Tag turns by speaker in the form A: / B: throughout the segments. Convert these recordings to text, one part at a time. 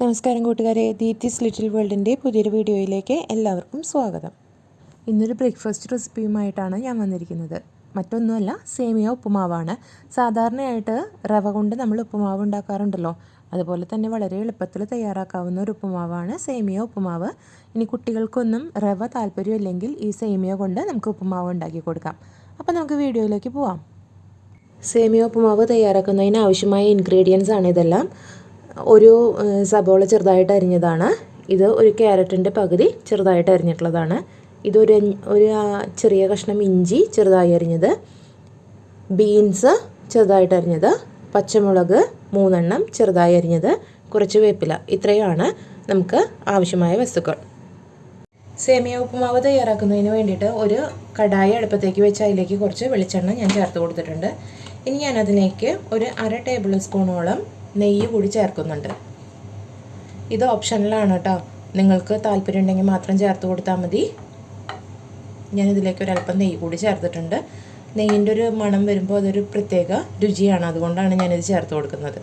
A: നമസ്കാരം കൂട്ടുകാരെ, ദീപ്തിസ് ലിറ്റിൽ വേൾഡിൻ്റെ പുതിയൊരു വീഡിയോയിലേക്ക് എല്ലാവർക്കും സ്വാഗതം. ഇന്നൊരു ബ്രേക്ക്ഫാസ്റ്റ് റെസിപ്പിയുമായിട്ടാണ് ഞാൻ വന്നിരിക്കുന്നത്. മറ്റൊന്നുമല്ല, സേമിയ ഉപ്പുമാവാണ്. സാധാരണയായിട്ട് റവ കൊണ്ട് നമ്മൾ ഉപ്പുമാവ് ഉണ്ടാക്കാറുണ്ടല്ലോ, അതുപോലെ തന്നെ വളരെ എളുപ്പത്തിൽ തയ്യാറാക്കാവുന്ന ഒരു ഉപ്പുമാവാണ് സേമിയ ഉപ്പുമാവ്. ഇനി കുട്ടികൾക്കൊന്നും റവ താല്പര്യമില്ലെങ്കിൽ ഈ സേമിയ കൊണ്ട് നമുക്ക് ഉപ്പുമാവ് ഉണ്ടാക്കി കൊടുക്കാം. അപ്പോൾ നമുക്ക് വീഡിയോയിലേക്ക് പോവാം. സേമിയ ഉപ്പുമാവ് തയ്യാറാക്കുന്നതിന് ആവശ്യമായ ഇൻഗ്രീഡിയൻസ് ആണ് ഇതെല്ലാം. ഒരു സബോള ചെറുതായിട്ട് അരിഞ്ഞതാണ്. ഇത് ഒരു ക്യാരറ്റിൻ്റെ പകുതി ചെറുതായിട്ട് അരിഞ്ഞിട്ടുള്ളതാണ്. ഇതൊരു ചെറിയ കഷ്ണം ഇഞ്ചി ചെറുതായി അരിഞ്ഞത്, ബീൻസ് ചെറുതായിട്ട് അരിഞ്ഞത്, പച്ചമുളക് 3 ചെറുതായി അരിഞ്ഞത്, കുറച്ച് വേപ്പില. ഇത്രയുമാണ് നമുക്ക് ആവശ്യമായ വസ്തുക്കൾ. സേമിയ ഉപ്പുമാവ് തയ്യാറാക്കുന്നതിന് വേണ്ടിയിട്ട് ഒരു കടായി അടുപ്പത്തേക്ക് വെച്ച് അതിലേക്ക് കുറച്ച് വെളിച്ചെണ്ണ ഞാൻ ചേർത്ത് കൊടുത്തിട്ടുണ്ട്. ഇനി ഞാനതിലേക്ക് ഒരു 1/2 ടേബിൾ സ്പൂണോളം നെയ്യ് കൂടി ചേർക്കുന്നുണ്ട്. ഇത് ഓപ്ഷനിലാണ് കേട്ടോ, നിങ്ങൾക്ക് താല്പര്യം ഉണ്ടെങ്കിൽ മാത്രം ചേർത്ത് കൊടുത്താൽ മതി. ഞാനിതിലേക്ക് ഒരല്പം നെയ്യ് കൂടി ചേർത്തിട്ടുണ്ട്. നെയ്യിൻ്റെ ഒരു മണം വരുമ്പോൾ അതൊരു പ്രത്യേക രുചിയാണ്, അതുകൊണ്ടാണ് ഞാനിത് ചേർത്ത് കൊടുക്കുന്നത്.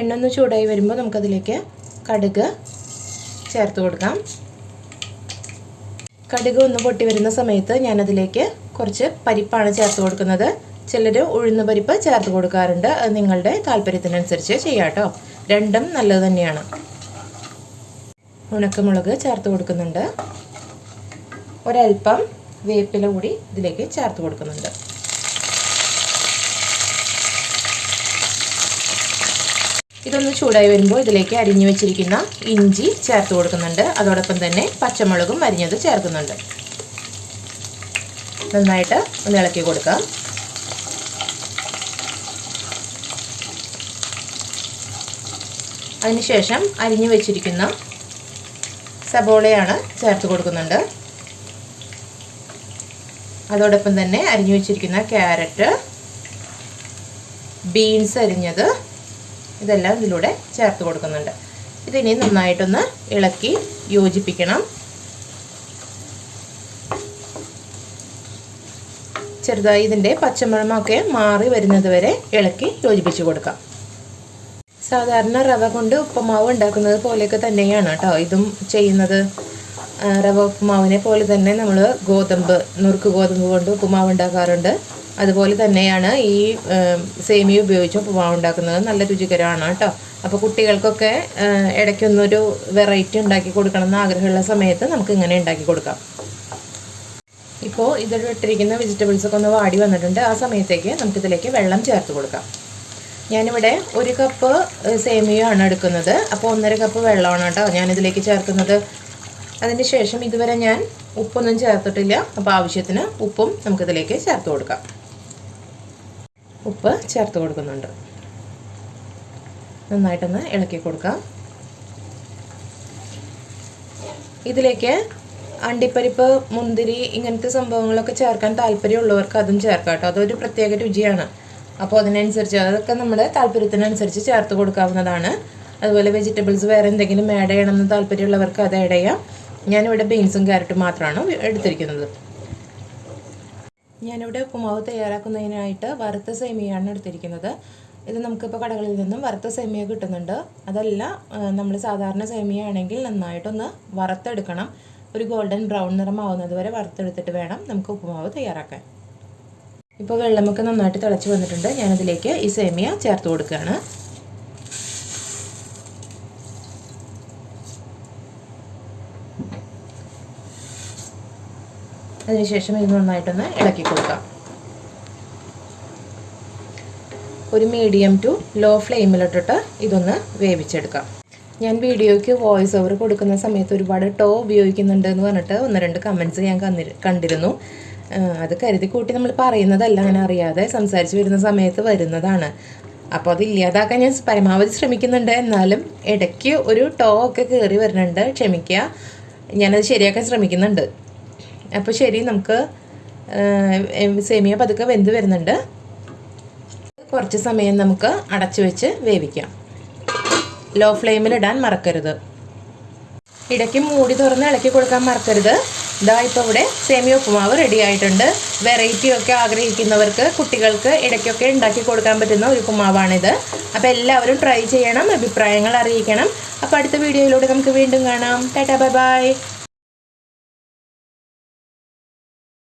A: എണ്ണ ഒന്ന് ചൂടായി വരുമ്പോൾ നമുക്കതിലേക്ക് കടുക് ചേർത്ത് കൊടുക്കാം. കടുക് ഒന്ന് പൊട്ടി വരുന്ന സമയത്ത് ഞാനതിലേക്ക് കുറച്ച് പരിപ്പാണ് ചേർത്ത് കൊടുക്കുന്നത്. ചിലർ ഉഴുന്ന് പരിപ്പ് ചേർത്ത് കൊടുക്കാറുണ്ട്. അത് നിങ്ങളുടെ താല്പര്യത്തിനനുസരിച്ച് ചെയ്യാം കേട്ടോ, രണ്ടും നല്ലത് തന്നെയാണ്. ഉണക്കമുളക് ചേർത്ത് കൊടുക്കുന്നുണ്ട്. ഒരൽപ്പം വേപ്പില കൂടി ഇതിലേക്ക് ചേർത്ത് കൊടുക്കുന്നുണ്ട്. ഇതൊന്ന് ചൂടായി വരുമ്പോൾ ഇതിലേക്ക് അരിഞ്ഞു വെച്ചിരിക്കുന്ന ഇഞ്ചി ചേർത്ത് കൊടുക്കുന്നുണ്ട്. അതോടൊപ്പം തന്നെ പച്ചമുളകും അരിഞ്ഞത് ചേർക്കുന്നുണ്ട്. നന്നായിട്ട് ഒന്ന് ഇളക്കി കൊടുക്കാം. അതിനുശേഷം അരിഞ്ഞു വെച്ചിരിക്കുന്ന സബോളയാണ് ചേർത്ത് കൊടുക്കുന്നുണ്ട്. അതോടൊപ്പം തന്നെ അരിഞ്ഞു വെച്ചിരിക്കുന്ന ക്യാരറ്റ്, ബീൻസ് അരിഞ്ഞത്, ഇതെല്ലാം ഇതിലൂടെ ചേർത്ത് കൊടുക്കുന്നുണ്ട്. ഇതിനി നന്നായിട്ടൊന്ന് ഇളക്കി യോജിപ്പിക്കണം. ചെറുതായി ഇതിൻ്റെ പച്ചമണമൊക്കെ മാറി വരുന്നത് വരെ ഇളക്കി യോജിപ്പിച്ച് കൊടുക്കാം. സാധാരണ റവ കൊണ്ട് ഉപ്പുമാവ് ഉണ്ടാക്കുന്നത് പോലെയൊക്കെ തന്നെയാണ് കേട്ടോ ഇതും ചെയ്യുന്നത്. റവ ഉപ്പുമാവിനെ പോലെ തന്നെ നമ്മൾ നുറുക്ക് ഗോതമ്പ് കൊണ്ട് ഉപ്പുമാവ് ഉണ്ടാക്കാറുണ്ട്. അതുപോലെ തന്നെയാണ് ഈ സേമിയ ഉപയോഗിച്ച് ഉപ്പുമാവ് ഉണ്ടാക്കുന്നത്. നല്ല രുചികരമാണ് കേട്ടോ. അപ്പോൾ കുട്ടികൾക്കൊക്കെ ഇടയ്ക്കൊന്നൊരു വെറൈറ്റി ഉണ്ടാക്കി കൊടുക്കണം എന്ന് ആഗ്രഹമുള്ള സമയത്ത് നമുക്ക് ഇങ്ങനെ ഉണ്ടാക്കി കൊടുക്കാം. ഇപ്പോൾ ഇതിലിട്ടിരിക്കുന്ന വെജിറ്റബിൾസൊക്കെ ഒന്ന് വാടി വന്നിട്ടുണ്ട്. ആ സമയത്തേക്ക് നമുക്കിതിലേക്ക് വെള്ളം ചേർത്ത് കൊടുക്കാം. ഞാനിവിടെ 1 കപ്പ് സേമിയയാണ് എടുക്കുന്നത്. അപ്പോൾ 1.5 കപ്പ് വെള്ളമാണ് കേട്ടോ ഞാനിതിലേക്ക് ചേർക്കുന്നത്. അതിന് ശേഷം ഇതുവരെ ഞാൻ ഉപ്പൊന്നും ചേർത്തിട്ടില്ല. അപ്പോൾ ആവശ്യത്തിന് ഉപ്പും നമുക്കിതിലേക്ക് ചേർത്ത് കൊടുക്കാം. ഉപ്പ് ചേർത്ത് കൊടുക്കുന്നുണ്ട്. നന്നായിട്ടൊന്ന് ഇളക്കി കൊടുക്കാം. ഇതിലേക്ക് അണ്ടിപ്പരിപ്പ്, മുന്തിരി ഇങ്ങനത്തെ സംഭവങ്ങളൊക്കെ ചേർക്കാൻ താല്പര്യമുള്ളവർക്ക് അതും ചേർക്കാം കേട്ടോ. അതൊരു പ്രത്യേക രുചിയാണ്. അപ്പോൾ അതിനനുസരിച്ച് അതൊക്കെ നമ്മുടെ താല്പര്യത്തിനനുസരിച്ച് ചേർത്ത് കൊടുക്കാവുന്നതാണ്. അതുപോലെ വെജിറ്റബിൾസ് വേറെ എന്തെങ്കിലും ആഡ് ചെയ്യണമെന്ന് താല്പര്യമുള്ളവർക്ക് അത് ആഡ് ചെയ്യാം. ഞാനിവിടെ ബീൻസും ക്യാരറ്റും മാത്രമാണ് എടുത്തിരിക്കുന്നത്. ഞാനിവിടെ ഉപ്പുമാവ് തയ്യാറാക്കുന്നതിനായിട്ട് വറുത്ത സേമിയയാണ് എടുത്തിരിക്കുന്നത്. ഇത് നമുക്കിപ്പോൾ കടകളിൽ നിന്നും വറുത്ത സേമിയ കിട്ടുന്നുണ്ട്. അതല്ല, നമ്മൾ സാധാരണ സേമിയ ആണെങ്കിൽ നന്നായിട്ടൊന്ന് വറുത്തെടുക്കണം. ഒരു ഗോൾഡൻ ബ്രൗൺ നിറമാവുന്നത് വരെ വറുത്തെടുത്തിട്ട് വേണം നമുക്ക് ഉപ്പുമാവ് തയ്യാറാക്കാൻ. ഇപ്പോൾ വെള്ളമൊക്കെ നന്നായിട്ട് തിളച്ച് വന്നിട്ടുണ്ട്. ഞാനതിലേക്ക് ഈ സേമിയ ചേർത്ത് കൊടുക്കുകയാണ്. അതിനുശേഷം ഇത് നന്നായിട്ടൊന്ന് ഇളക്കി കൊടുക്കാം. ഒരു മീഡിയം ടു ലോ ഫ്ലെയിമിലിട്ടിട്ട് ഇതൊന്ന് വേവിച്ചെടുക്കാം. ഞാൻ വീഡിയോയ്ക്ക് വോയിസ് ഓവർ കൊടുക്കുന്ന സമയത്ത് ഒരുപാട് ഉപയോഗിക്കുന്നുണ്ട് എന്ന് പറഞ്ഞിട്ട് 1-2 കമൻറ്റ്സ് ഞാൻ കണ്ടിരുന്നു. അത് കരുതി കൂട്ടി നമ്മൾ പറയുന്നതല്ല, അങ്ങനെ അറിയാതെ സംസാരിച്ച് വരുന്ന സമയത്ത് വരുന്നതാണ്. അപ്പോൾ അത് ഇല്ലാതാക്കാൻ ഞാൻ പരമാവധി ശ്രമിക്കുന്നുണ്ട്. എന്നാലും ഇടയ്ക്ക് ഒരു ഒക്കെ കയറി വരുന്നുണ്ട്, ക്ഷമിക്കുക. ഞാനത് ശരിയാക്കാൻ ശ്രമിക്കുന്നുണ്ട്. അപ്പോൾ ശരി, നമുക്ക് സേമിയ പതുക്കെ വെന്ത് വരുന്നുണ്ട്. കുറച്ച് സമയം നമുക്ക് അടച്ചു വെച്ച് വേവിക്കാം. ലോ ഫ്ലെയിമിലിടാൻ മറക്കരുത്. ഇടയ്ക്ക് മൂടി തുറന്ന് ഇളക്കി കൊടുക്കാൻ മറക്കരുത്. ഇതാ ഇപ്പോൾ ഇവിടെ സേമിയ ഉപ്പുമാവ് റെഡി ആയിട്ടുണ്ട്. വെറൈറ്റി ഒക്കെ ആഗ്രഹിക്കുന്നവർക്ക് കുട്ടികൾക്ക് ഇടയ്ക്കൊക്കെ ഉണ്ടാക്കി കൊടുക്കാൻ പറ്റുന്ന ഒരു ഉപ്പുമാവാണിത്. അപ്പോൾ എല്ലാവരും ട്രൈ ചെയ്യണം, അഭിപ്രായങ്ങൾ അറിയിക്കണം. അപ്പോൾ അടുത്ത വീഡിയോയിലൂടെ നമുക്ക് വീണ്ടും കാണാം. Tata bye bye.